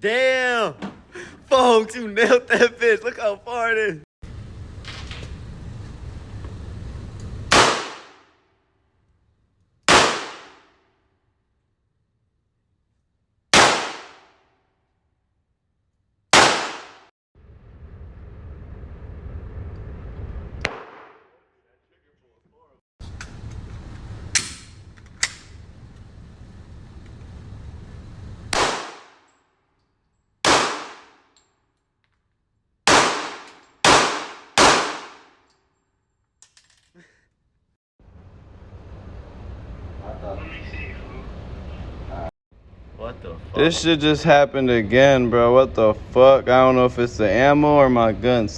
Damn! Folks, you nailed that bitch. Look how far it is. What the fuck? This shit just happened again, bro. What the fuck? I don't know if it's the ammo or my guns.